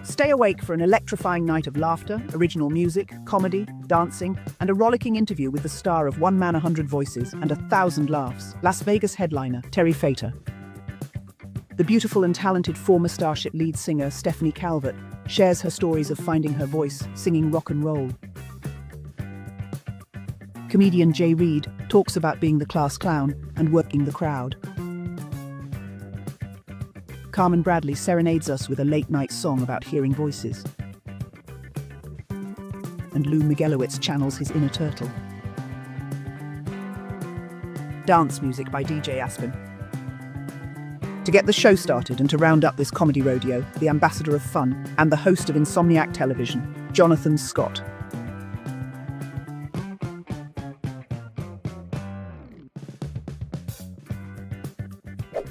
Stay awake for an electrifying night of laughter, original music, comedy, dancing, and a rollicking interview with the star of One Man 100 Voices and 1,000 Laughs, Las Vegas headliner Terry Fator. The beautiful and talented former Starship lead singer Stephanie Calvert shares her stories of finding her voice singing rock and roll. Comedian Jay Reid talks about being the class clown and working the crowd. Carmen Bradley serenades us with a late-night song about hearing voices. And Lou Miguelowitz channels his inner turtle. Dance music by DJ Aspen. To get the show started and to round up this comedy rodeo, the ambassador of fun and the host of Insomniac Television, Jonathan Scott.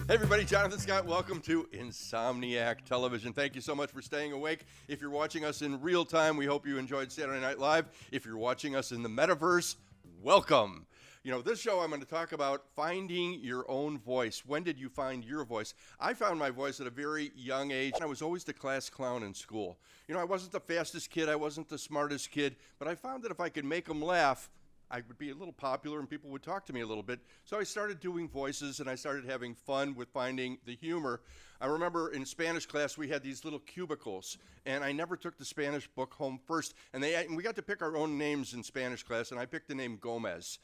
Hey everybody, Jonathan Scott. Welcome to Insomniac Television. Thank you so much for staying awake. If you're watching us in real time, we hope you enjoyed Saturday Night Live. If you're watching us in the metaverse, welcome. You know, this show I'm going to talk about finding your own voice. When did you find your voice? I found my voice at a very young age. I was always the class clown in school. You know, I wasn't the fastest kid. I wasn't the smartest kid. But I found that if I could make them laugh, I would be a little popular and people would talk to me a little bit. So I started doing voices and I started having fun with finding the humor. I remember in Spanish class we had these little cubicles and I never took the Spanish book home first. And we got to pick our own names in Spanish class and I picked the name Gomez.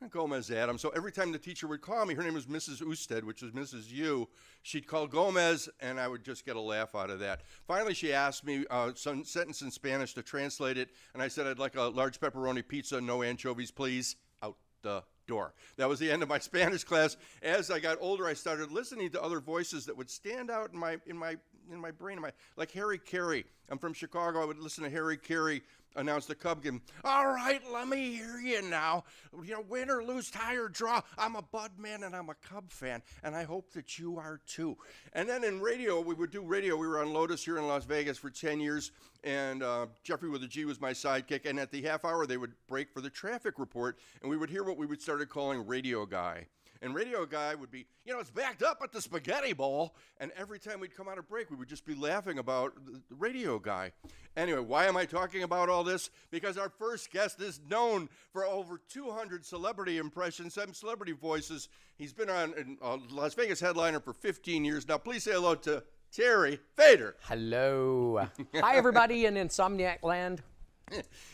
Gomez Adam. So every time the teacher would call me, her name was Mrs. Usted, which was Mrs. U. She'd call Gomez, and I would just get a laugh out of that. Finally, she asked me some sentence in Spanish to translate it, and I said, I'd like a large pepperoni pizza, no anchovies, please. Out the door. That was the end of my Spanish class. As I got older, I started listening to other voices that would stand out in my brain, like Harry Carey. I'm from Chicago. I would listen to Harry Carey announce the Cub game. All right, let me hear you now. You know, win or lose, tie or draw. I'm a Bud man and I'm a Cub fan, and I hope that you are too. And then in radio, we would do radio. We were on Lotus here in Las Vegas for 10 years, and Jeffrey with a G was my sidekick. And at the half hour, they would break for the traffic report, and we would hear what we would started calling Radio Guy. And Radio Guy would be, you know, it's backed up at the spaghetti bowl. And every time we'd come out of break, we would just be laughing about the Radio Guy. Anyway, why am I talking about all this? Because our first guest is known for over 200 celebrity impressions, 7 celebrity voices. He's been on Las Vegas headliner for 15 years. Now, please say hello to Terry Fator. Hello. Hi, everybody in Insomniac land.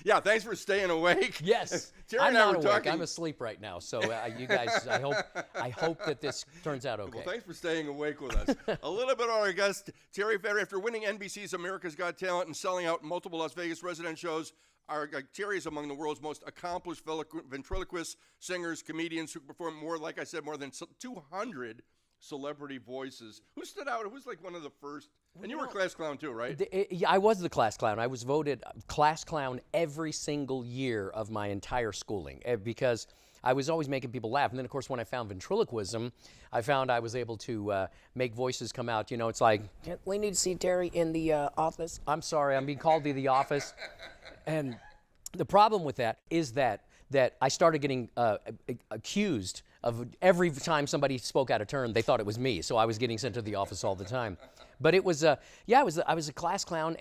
Yeah, thanks for staying awake. Yes, Terry I'm and I not were awake. talking. I'm asleep right now. So you guys, I hope that this turns out okay. Well, thanks for staying awake with us. A little bit on our guest, Terry Fator. After winning NBC's America's Got Talent and selling out multiple Las Vegas resident shows, Terry is among the world's most accomplished ventriloquists, singers, comedians who perform more than 200 celebrity voices. Who stood out? Who was like one of the first? And you were class clown too, right? Yeah, I was the class clown. I was voted class clown every single year of my entire schooling because I was always making people laugh. And then, of course, when I found ventriloquism, I found I was able to make voices come out. You know, it's like, we need to see Terry in the office. I'm sorry, I'm being called to the office. And the problem with that is that I started getting accused of every time somebody spoke out of turn, they thought it was me. So I was getting sent to the office all the time. But it was, I was a class clown,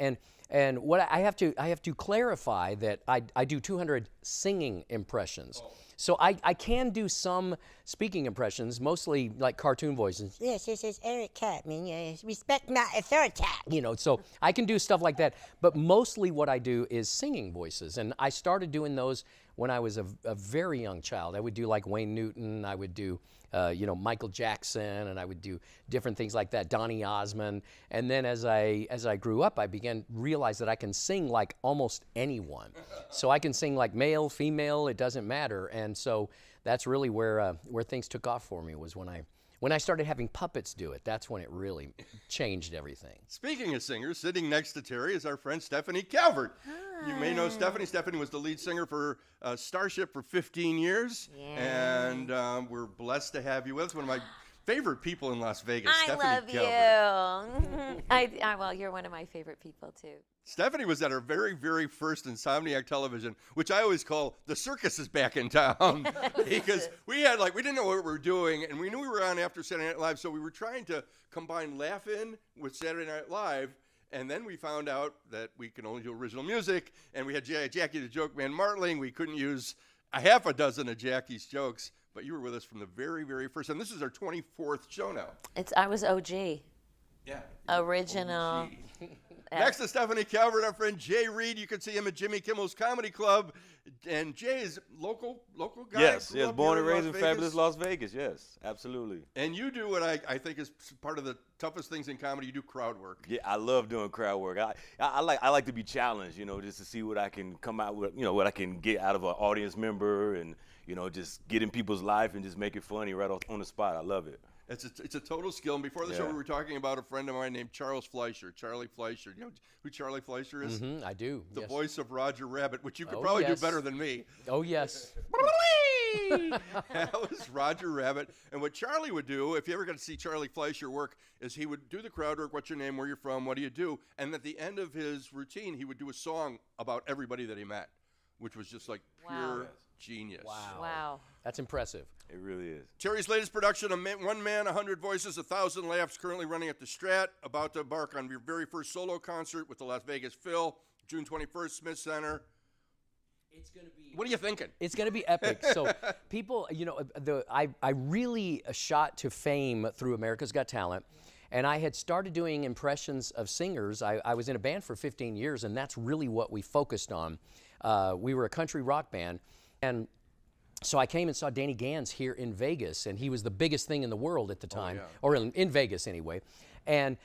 and what I have to clarify that I do 200 singing impressions. Oh. So I can do some speaking impressions, mostly like cartoon voices. Yes, this is Eric Cartman. Respect my authority. You know, so I can do stuff like that. But mostly what I do is singing voices. And I started doing those when I was a very young child. I would do like Wayne Newton. I would do, Michael Jackson. And I would do different things like that, Donny Osmond. And then as I grew up, I began to realize that I can sing like almost anyone. So I can sing like male, female, it doesn't matter. And so that's really where things took off for me, was when I started having puppets do it. That's when it really changed everything. Speaking of singers, sitting next to Terry is our friend Stephanie Calvert. Hi. You may know Stephanie. Stephanie was the lead singer for Starship for 15 years. Yeah. And we're blessed to have you with us. One of my favorite people in Las Vegas, I Stephanie love Calvert. you. Well, you're one of my favorite people, too. Stephanie was at her very, very first Insomniac Television, which I always call the circus is back in town, because we didn't know what we were doing, and we knew we were on after Saturday Night Live, so we were trying to combine Laugh-In with Saturday Night Live, And then we found out that we can only do original music, and we had Jackie the Joke Man Martling. We couldn't use a half a dozen of Jackie's jokes, but you were with us from the very, very first. And this is our 24th show now. I was OG. Yeah. Original. OG. Next to Stephanie Calvert, our friend Jay Reid. You can see him at Jimmy Kimmel's Comedy Club. And Jay is local guy. Yes, grew yes, up born here and raised in Las Vegas. fabulous Las Vegas. Yes, absolutely. And you do what I think is part of the toughest things in comedy. You do crowd work. Yeah, I love doing crowd work. I like to be challenged, just to see what I can come out with, what I can get out of an audience member, and just get in people's life and just make it funny right on the spot. I love it. It's a total skill. And before the show, we were talking about a friend of mine named Charlie Fleischer. You know who Charlie Fleischer is? Mm-hmm, I do. The yes. voice of Roger Rabbit, which you could probably do better than me. Oh, yes. That was Roger Rabbit. And what Charlie would do, if you ever got to see Charlie Fleischer work, is he would do the crowd work, what's your name, where you're from, what do you do? And at the end of his routine, he would do a song about everybody that he met, which was just like pure genius. Wow. That's impressive. It really is. Terry's latest production, One Man, 100 Voices, 1,000 Laughs, currently running at the Strat, about to embark on your very first solo concert with the Las Vegas Phil, June 21st, Smith Center. It's going to be. What are you thinking? It's going to be epic. So people, I really shot to fame through America's Got Talent. And I had started doing impressions of singers. I was in a band for 15 years, and that's really what we focused on. We were a country rock band. And so I came and saw Danny Gans here in Vegas, and he was the biggest thing in the world at the time, or in Vegas anyway. And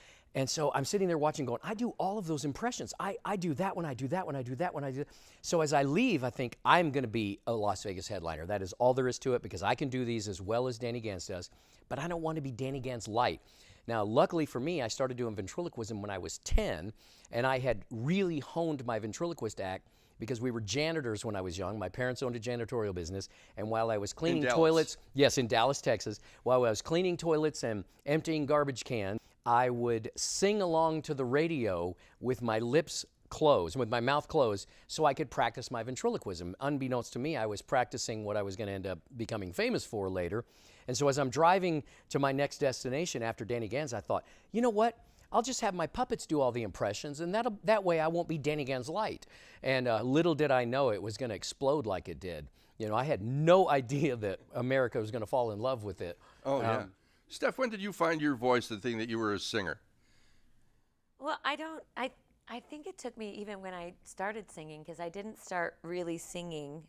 so I'm sitting there watching going, I do all of those impressions. I do that when I do that when I do that when I do. So as I leave, I think I'm going to be a Las Vegas headliner. That is all there is to it, because I can do these as well as Danny Gans does, but I don't want to be Danny Gans light. Now, luckily for me, I started doing ventriloquism when I was 10, and I had really honed my ventriloquist act because we were janitors when I was young. My parents owned a janitorial business, and while I was cleaning toilets, in Dallas, Texas, while I was cleaning toilets and emptying garbage cans, I would sing along to the radio with my lips closed, with my mouth closed, so I could practice my ventriloquism. Unbeknownst to me, I was practicing what I was going to end up becoming famous for later. And so as I'm driving to my next destination after Danny Gans, I thought, you know what? I'll just have my puppets do all the impressions, and that way I won't be Danny Gans light. And little did I know it was going to explode like it did. I had no idea that America was going to fall in love with it. Oh, yeah. Steph, when did you find your voice, the thing that you were a singer? Well, I think it took me even when I started singing, because I didn't start really singing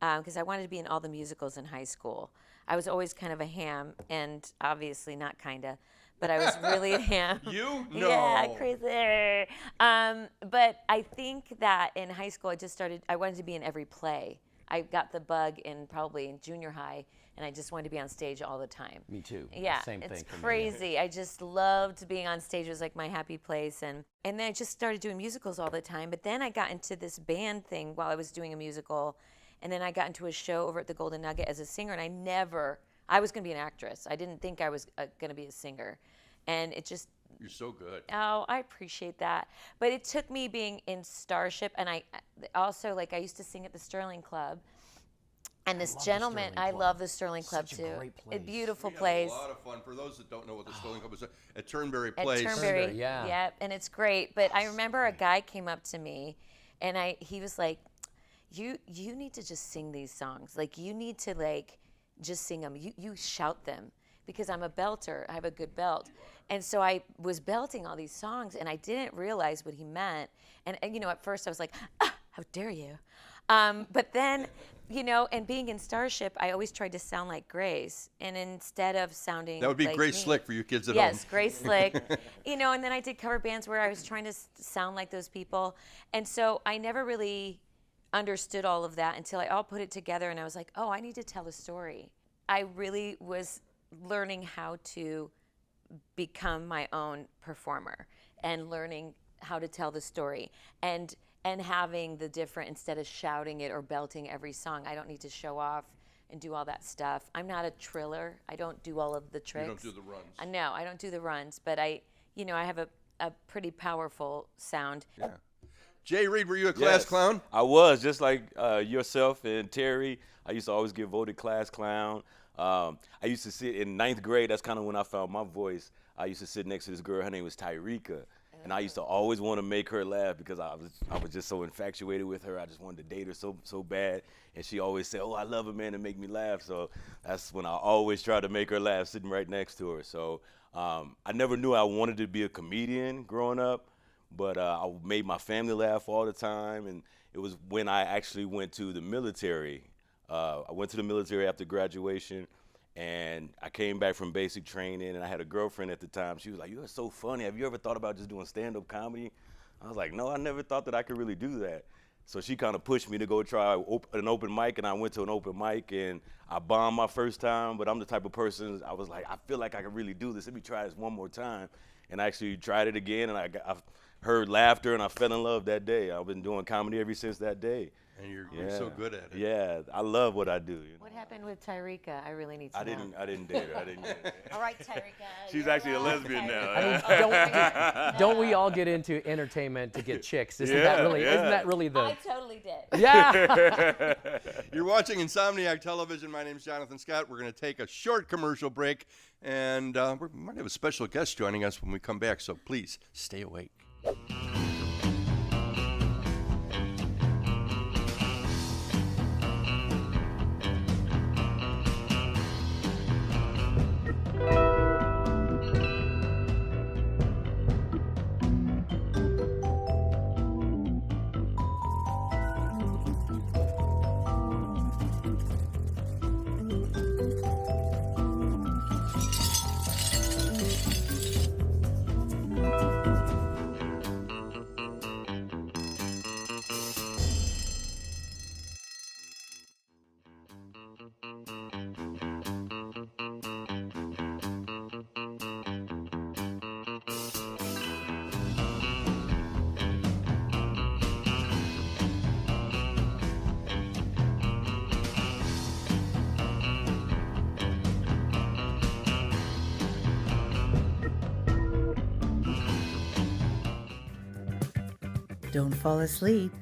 because I wanted to be in all the musicals in high school. I was always kind of a ham, and obviously not kinda, but I was really a ham. You? No. Yeah, crazy. But I think that in high school I wanted to be in every play. I got the bug probably in junior high, and I just wanted to be on stage all the time. Me too. Yeah, Same thing it's for me. crazy. I just loved being on stage. It was like my happy place. And then I just started doing musicals all the time. But then I got into this band thing while I was doing a musical. And then I got into a show over at the Golden Nugget as a singer. And I was going to be an actress. I didn't think I was going to be a singer. And it just... You're so good. Oh, I appreciate that. But it took me being in Starship. And I also, I used to sing at the Sterling Club. And this gentleman, I love the Sterling Club too. Such a great place. A beautiful We place. had a lot of fun. For those that don't know what the Sterling Club is, at Turnberry Place. At Turnberry, Turnberry, yeah. Yep, and it's great. But I remember a guy came up to me, and he was like, "You need to just sing these songs. You need to just sing them. You shout them, because I'm a belter. I have a good belt." And so I was belting all these songs, and I didn't realize what he meant. And at first I was like, "How dare you?" But then, and being in Starship, I always tried to sound like Grace, and instead of sounding That would be like Grace me- Slick for you kids at home. Yes, Grace Slick. And then I did cover bands where I was trying to sound like those people. And so I never really understood all of that until I all put it together, and I was like, oh, I need to tell a story. I really was learning how to become my own performer and learning how to tell the story and having the different, instead of shouting it or belting every song, I don't need to show off and do all that stuff. I'm not a triller. I don't do all of the tricks. You don't do the runs. No, I don't do the runs, but I have a pretty powerful sound. Yeah. Jay Reid, were you a class clown? I was, just like yourself and Terry. I used to always get voted class clown. I used to sit in 9th grade. That's kind of when I found my voice. I used to sit next to this girl. Her name was Tyrika. And I used to always want to make her laugh because I was just so infatuated with her. I just wanted to date her so bad. And she always said, "Oh, I love a man to make me laugh." So that's when I always try to make her laugh, sitting right next to her. So I never knew I wanted to be a comedian growing up, but I made my family laugh all the time. And it was when I actually went to the military. I went to the military after graduation. And I came back from basic training, and I had a girlfriend at the time. She was like, "You're so funny. Have you ever thought about just doing stand-up comedy?" I was like, "No, I never thought that I could really do that." So she kind of pushed me to go try an open mic, and I went to an open mic, and I bombed my first time. But I'm the type of person, I was like, I feel like I can really do this. Let me try this one more time. And I actually tried it again, and I heard laughter, and I fell in love that day. I've been doing comedy ever since that day. And you're so good at it. Yeah, I love what I do. You know? What happened with Tyrika? I really need to know. I didn't date her. I didn't date her. All right, Tyrika. She's you're actually a up, lesbian now. Tyrika. Don't we all get into entertainment to get chicks? Isn't that really the? I totally did. Yeah. You're watching Insomniac Television. My name's Jonathan Scott. We're going to take a short commercial break, and we might have a special guest joining us when we come back, so please stay awake. Don't fall asleep.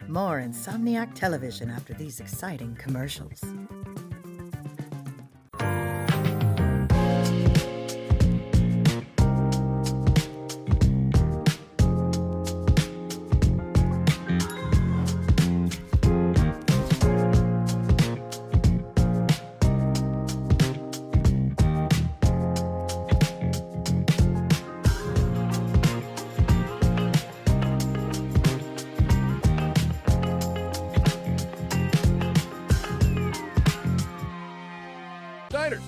More Insomniac Television after these exciting commercials.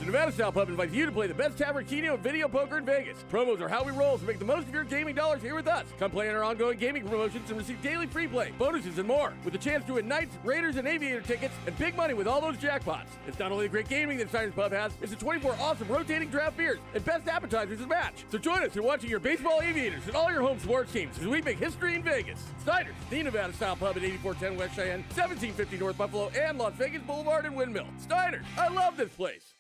The Nevada Style Pub invites you to play the best tavern, keno, and video poker in Vegas. Promos are how we roll, so make the most of your gaming dollars here with us. Come play in our ongoing gaming promotions and receive daily free play, bonuses, and more. With a chance to win Knights, Raiders, and Aviator tickets, and big money with all those jackpots. It's not only the great gaming that Steiner's Pub has, it's the 24 awesome rotating draft beers and best appetizers to match. So join us in watching your baseball Aviators and all your home sports teams as we make history in Vegas. Steiner's, the Nevada Style Pub at 8410 West Cheyenne, 1750 North Buffalo, and Las Vegas Boulevard and Windmill. Steiner's, I love this place.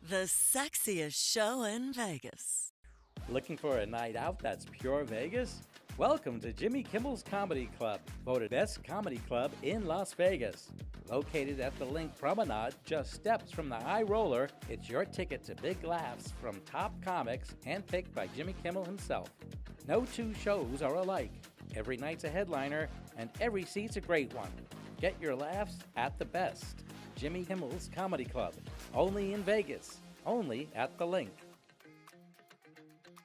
The sexiest show in Vegas. Looking for a night out that's pure Vegas? Welcome to Jimmy Kimmel's Comedy Club, voted best comedy club in Las Vegas. Located at the Link Promenade, just steps from the High Roller, it's your ticket to big laughs from top comics handpicked by Jimmy Kimmel himself. No two shows are alike. Every night's a headliner, and every seat's a great one. Get your laughs at the best. Jimmy Kimmel's Comedy Club, only in Vegas, only at the Link.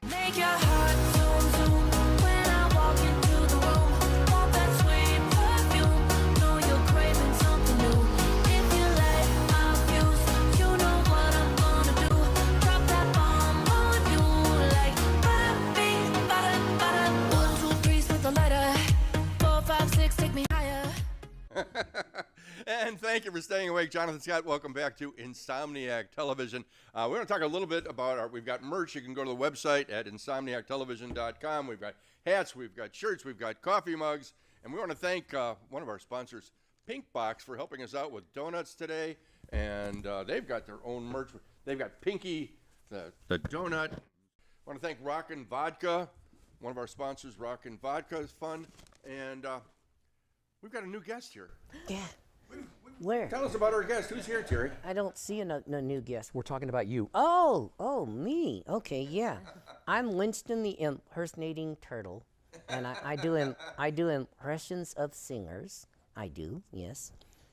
Make your heart zoom, zoom when I walk into the room. Want that sweet perfume, know you're craving something new. If you like my views, you know what I'm gonna do. Drop that bomb on you like ba-bee, ba-da, 1, 2, 3 with the lighter. 4, 5, 6, take me higher. And thank you for staying awake. Jonathan Scott, welcome back to Insomniac Television. We're going to talk a little bit about we've got merch. You can go to the website at insomniactelevision.com. We've got hats, we've got shirts, we've got coffee mugs, And we want to thank one of our sponsors, Pink Box, for helping us out with donuts today. And they've got their own merch. They've got Pinky, the donut. I want to thank Rockin' Vodka. One of our sponsors, Rockin' Vodka, is fun. And we've got a new guest here. Yeah. Where? Tell us about our guest. Who's here, Terry? I don't see no new guest. We're talking about you. Oh, me. Okay, yeah. I'm Winston the impersonating turtle, and I do impressions of singers. I do, yes.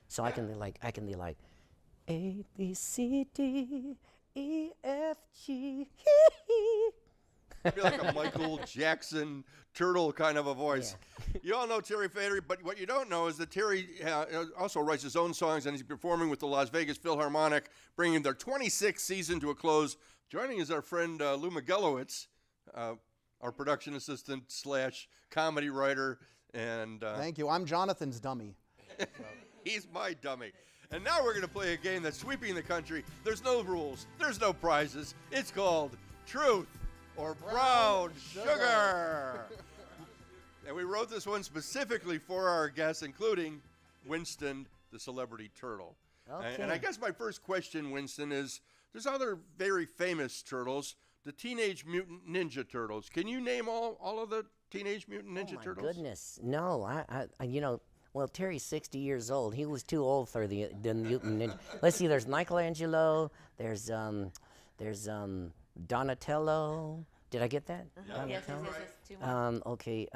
So I can be like A B C D E F G. I feel like a Michael Jackson turtle kind of a voice. Yeah. You all know Terry Fator, but what you don't know is that Terry also writes his own songs, and he's performing with the Las Vegas Philharmonic, bringing their 26th season to a close. Joining is our friend Lou Miguelowitz, our production assistant / comedy writer. And thank you. I'm Jonathan's dummy. He's my dummy. And now we're going to play a game that's sweeping the country. There's no rules. There's no prizes. It's called Truth or Brown Sugar. And we wrote this one specifically for our guests, including Winston, the celebrity turtle. Okay. And I guess my first question, Winston, is there's other very famous turtles, the Teenage Mutant Ninja Turtles. Can you name all of the Teenage Mutant Ninja Turtles? Oh, my goodness. No, I well, Terry's 60 years old. He was too old for the Mutant Ninja. Let's see, there's Michelangelo, there's Donatello. Did I get that? Yeah. Yes, two more. Okay,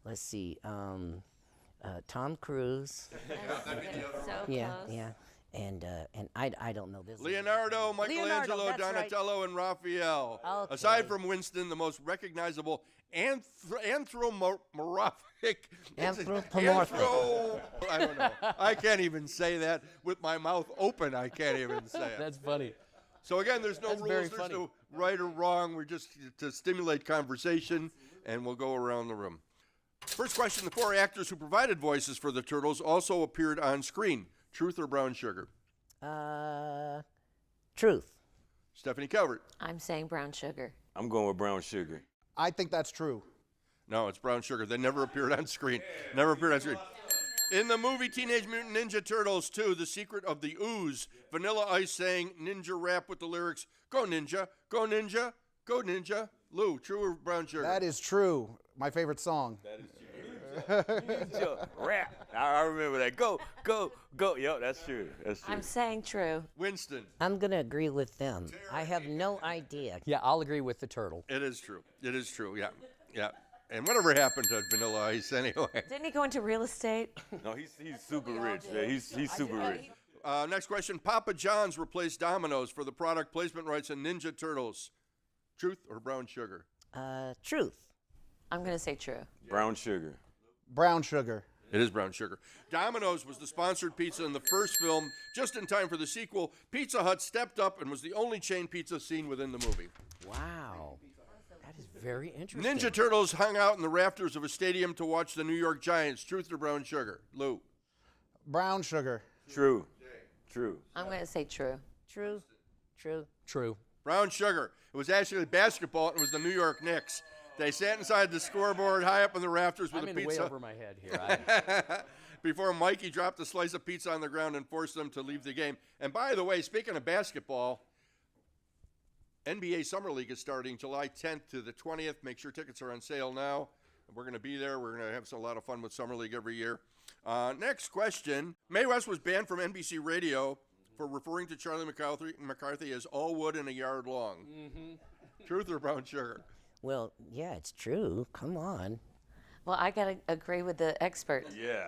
let's see, Tom Cruise. So Yeah, close. yeah. And I don't know this. Leonardo, Michelangelo, that's right. Donatello, and Raphael. Okay. Aside from Winston, the most recognizable anthropomorphic. I don't know. I can't even say that with my mouth open. I can't even say it. That's funny. So again, there's no That's rules. very There's funny. no right or wrong. We're just to stimulate conversation, and we'll go around the room. First question: the 4 actors who provided voices for the Turtles also appeared on screen. Truth or brown sugar? Truth. Stephanie Calvert. I'm saying brown sugar. I'm going with brown sugar. I think that's true. No, it's brown sugar. They never appeared on screen. Never appeared on screen. In the movie Teenage Mutant Ninja Turtles 2, The Secret of the Ooze, Vanilla Ice sang ninja rap with the lyrics, "Go ninja, go ninja, go ninja." Lou, true or brown sugar? That is true. My favorite song. That is true. Ninja rap. I remember that. Go, go, go. Yo, that's true. That's true. I'm saying true. Winston. I'm going to agree with them. I have no idea. Yeah, I'll agree with the turtle. It is true. It is true, yeah. Yeah. And whatever happened to Vanilla Ice anyway? Didn't he go into real estate? No, he's super rich. Yeah, he's super rich. Next question. Papa John's replaced Domino's for the product placement rights in Ninja Turtles. Truth or brown sugar? Truth. I'm going to say true. Brown sugar. Brown sugar. It is brown sugar. Domino's was the sponsored pizza in the first film. Just in time for the sequel, Pizza Hut stepped up and was the only chain pizza seen within the movie. Wow. That is very interesting. Ninja Turtles hung out in the rafters of a stadium to watch the New York Giants. Truth or brown sugar? Lou. Brown sugar. True. True. I'm going to say true. True. True. True. Brown sugar. It was actually basketball, and it was the New York Knicks. They sat inside the scoreboard high up in the rafters with I'm a in pizza. way over my head here. Before Mikey dropped a slice of pizza on the ground and forced them to leave the game. And by the way, speaking of basketball, NBA Summer League is starting July 10th to the 20th. Make sure tickets are on sale now. We're going to be there. We're going to have a lot of fun with Summer League every year. Next question. Mae West was banned from NBC Radio for referring to Charlie McCarthy as all wood and a yard long. Mm-hmm. Truth or brown sugar? Well, yeah, it's true. Come on. Well, I got to agree with the expert. Yeah,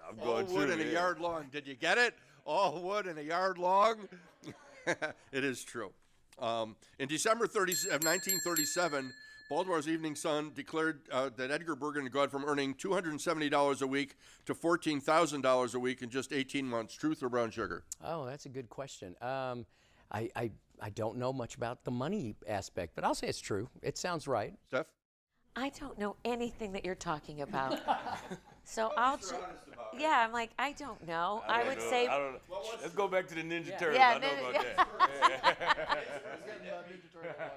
I'm All going true. wood and a yard long. Did you get it? All wood and a yard long? It is true. In December of 1937, Baltimore's Evening Sun declared that Edgar Bergen had gone from earning $270 a week to $14,000 a week in just 18 months. Truth or brown sugar? Oh, that's a good question. I don't know much about the money aspect, but I'll say it's true. It sounds right. Steph? I don't know anything that you're talking about. So I'm like, I don't know. I would say. I don't know. Let's go back to the Ninja Turtles. Yeah, I know about that.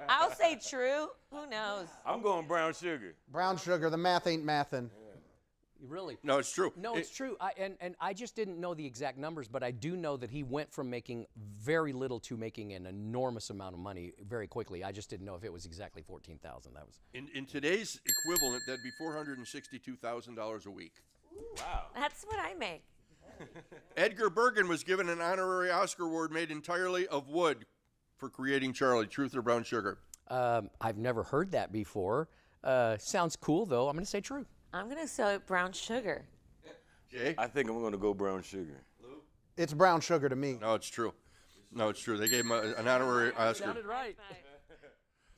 I'll say true. Who knows? I'm going brown sugar. Brown sugar. The math ain't mathin'. Really? No, it's true. No, it's true. And I just didn't know the exact numbers, but I do know that he went from making very little to making an enormous amount of money very quickly. I just didn't know if it was exactly $14,000. That was In today's equivalent, that'd be $462,000 a week. Wow. That's what I make. Edgar Bergen was given an honorary Oscar award made entirely of wood for creating Charlie. Truth or brown sugar? I've never heard that before. Sounds cool, though. I'm going to say true. I'm going to say brown sugar. Jay? I think I'm going to go brown sugar. It's brown sugar to me. No, it's true. No, it's true. They gave him an honorary Oscar. Sounded right.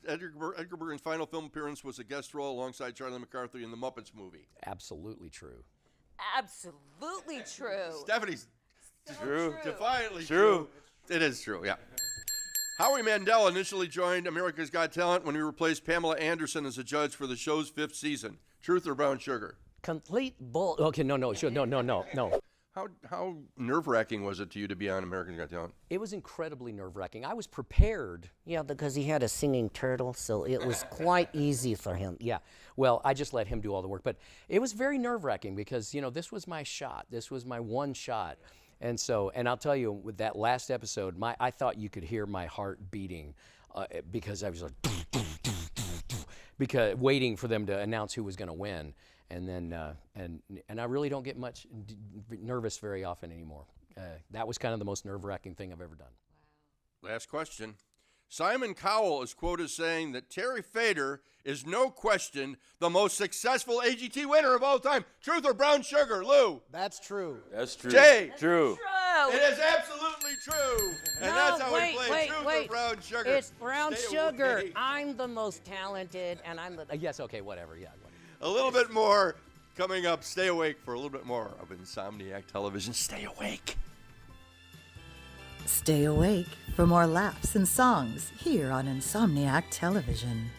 Edgar Bergen's final film appearance was a guest role alongside Charlie McCarthy in the Muppets movie. Absolutely true. Absolutely true. Stephanie's True. defiantly True. It is true, yeah. Howie Mandel initially joined America's Got Talent when he replaced Pamela Anderson as a judge for the show's 5th season. Truth or brown sugar? Complete bull. Okay, no. How nerve-wracking was it to you to be on America's Got Talent? It was incredibly nerve-wracking. I was prepared. Yeah, because he had a singing turtle, so it was quite easy for him. Yeah. Well, I just let him do all the work. But it was very nerve-wracking because, this was my shot. This was my one shot. And I'll tell you, with that last episode, I thought you could hear my heart beating because I was like, because waiting for them to announce who was going to win. And then, and I really don't get much nervous very often anymore. That was kind of the most nerve-wracking thing I've ever done. Wow. Last question. Simon Cowell is quoted saying that Terry Fator is no question the most successful AGT winner of all time. Truth or brown sugar, Lou? That's true. That's true. Jay? True. It is absolutely true. And that's how we play Truth or brown sugar. It's brown Stay sugar. awake. I'm the most talented, and I'm the... Yes, okay, whatever, yeah. A little bit more coming up. Stay awake for a little bit more of Insomniac Television. Stay awake. Stay awake for more laughs and songs here on Insomniac Television.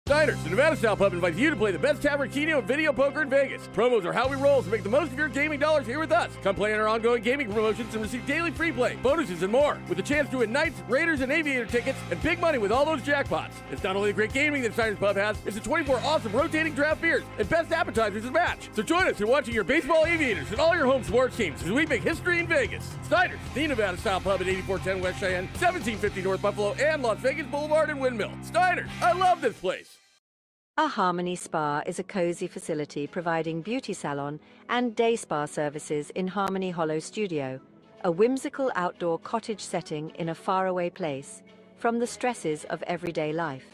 Diners, the Nevada Style Pub invites you to play the best tavern, keno, and video poker in Vegas. Promos are how we roll, so make the most of your gaming dollars here with us. Come play in our ongoing gaming promotions and receive daily free play, bonuses, and more, with a chance to win Knights, Raiders, and Aviator tickets, and big money with all those jackpots. It's not only the great gaming that Diners Pub has, it's the 24 awesome rotating draft beers and best appetizers to match. So join us in watching your baseball Aviators and all your home sports teams as we make history in Vegas. Diners, the Nevada Style Pub at 8410 West Cheyenne, 1750 North Buffalo, and Las Vegas Boulevard and Windmill. Diners, I love this place. A Harmony Spa is a cozy facility providing beauty salon and day spa services in Harmony Hollow Studio, a whimsical outdoor cottage setting in a faraway place from the stresses of everyday life.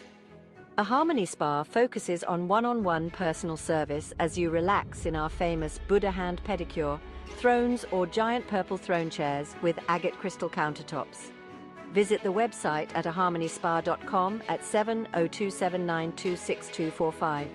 A Harmony Spa focuses on one-on-one personal service as you relax in our famous Buddha hand pedicure, thrones or giant purple throne chairs with agate crystal countertops. Visit the website at aharmonyspa.com at 702-792-6245.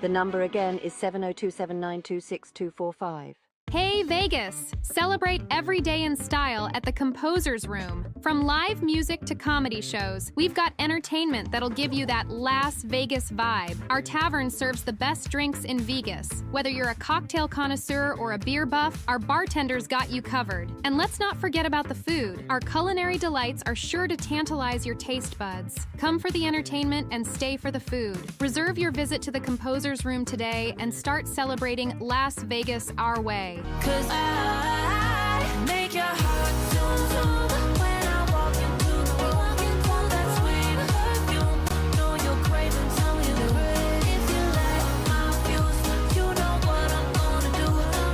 The number again is 702-792-6245. Hey Vegas! Celebrate every day in style at the Composer's Room. From live music to comedy shows, we've got entertainment that'll give you that Las Vegas vibe. Our tavern serves the best drinks in Vegas. Whether you're a cocktail connoisseur or a beer buff, our bartenders got you covered. And let's not forget about the food. Our culinary delights are sure to tantalize your taste buds. Come for the entertainment and stay for the food. Reserve your visit to the Composer's Room today and start celebrating Las Vegas our way. 'Cause I make your heart zoom zoom when I walk into the room. Pull that sweet perfume, know you're craving something new. If you light my fuse, you know what I'm gonna do.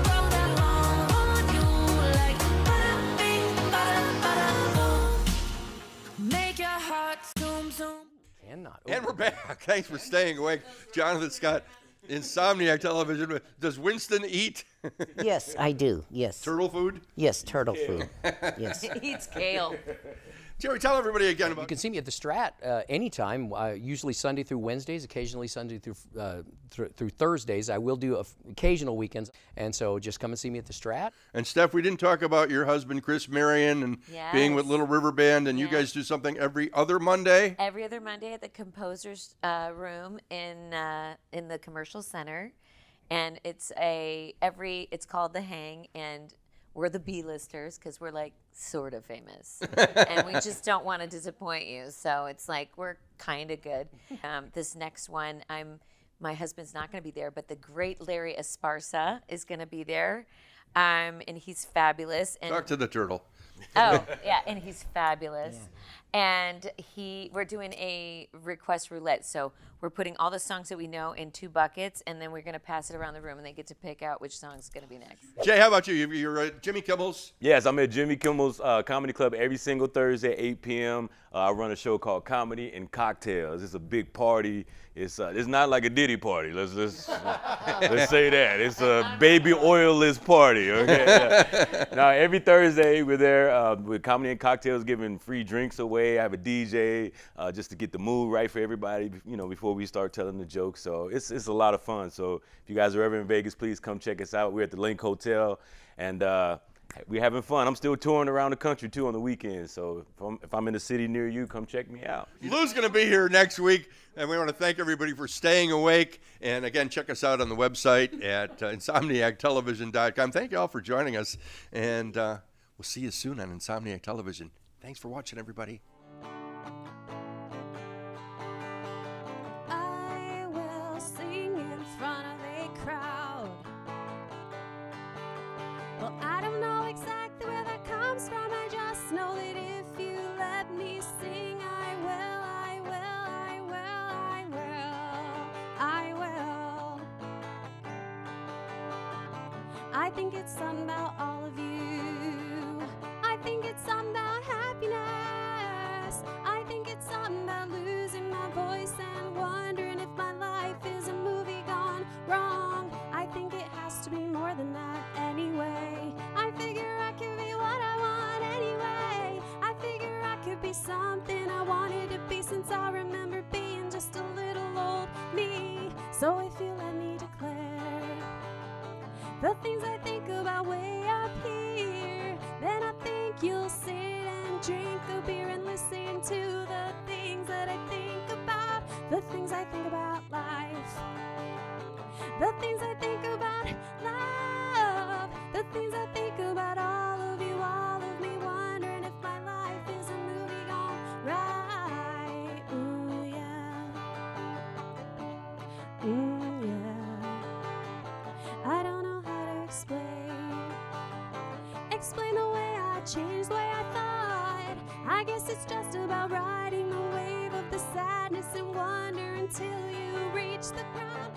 Throw that bomb on you like bada bing, bada boom. Make your heart zoom zoom. And we're back. Thanks for staying awake. Jonathan Scott, Insomniac Television. Does Winston eat? Yes, I do. Yes. Turtle food? Yes, turtle food. Yes. He eats kale. Jerry, tell everybody again about. You can see me at the Strat anytime. Usually Sunday through Wednesdays, occasionally Sunday through Thursdays. I will do occasional weekends, and so just come and see me at the Strat. And Steph, we didn't talk about your husband Chris Marion and being with Little River Band, and you guys do something every other Monday. Every other Monday at the Composers Room in the Commercial Center, and it's called The Hang, and we're the B-listers because we're like sort of famous, and we just don't want to disappoint you. So it's like we're kind of good. This next one, my husband's not going to be there, but the great Larry Esparza is going to be there, and he's fabulous. And Talk to the turtle. Oh yeah, and he's fabulous. Yeah. And we're doing a request roulette, so we're putting all the songs that we know in 2 buckets, and then we're going to pass it around the room, and they get to pick out which song is going to be next. Jay, how about you? You're at Jimmy Kimmel's? Yes, I'm at Jimmy Kimmel's Comedy Club every single Thursday at 8 p.m. I run a show called Comedy and Cocktails. It's a big party. It's not like a Diddy party. Let's say that. It's a baby oil-less party. Okay. Yeah. Now every Thursday we're there with Comedy and Cocktails, giving free drinks away. I have a DJ just to get the mood right for everybody. Before we start telling the jokes. So it's a lot of fun. So if you guys are ever in Vegas, please come check us out. We're at the Link Hotel, and we're having fun. I'm still touring around the country too on the weekends. So if I'm in the city near you, come check me out. Lou's going to be here next week, and we want to thank everybody for staying awake. And again, check us out on the website at insomniactelevision.com. Thank you all for joining us, and we'll see you soon on Insomniac Television. Thanks for watching, everybody. I will sing in front of a crowd. Well, I don't know exactly where that comes from. I just know that if you let me sing, I will, I will, I will, I will, I will. I think it's something about all of you. I think it's something about happiness. I think it's something about losing my voice and wondering if my life is a movie gone wrong. I think it has to be more than that anyway. I figure I can be what I want anyway. I figure I could be something I wanted to be since I remember being just a little old me. So if you let me declare the things I think about way up here, then I think you'll sit and drink a beer and listen to the things that I think about, the things I think about life, the things I think about love, the things I think about all of you, all of me, wondering if my life is a movie gone right. Ooh yeah, yeah. I don't know how to explain the way I changed, the way I thought. I guess it's just about riding the wave of the sadness and wonder until you reach the ground.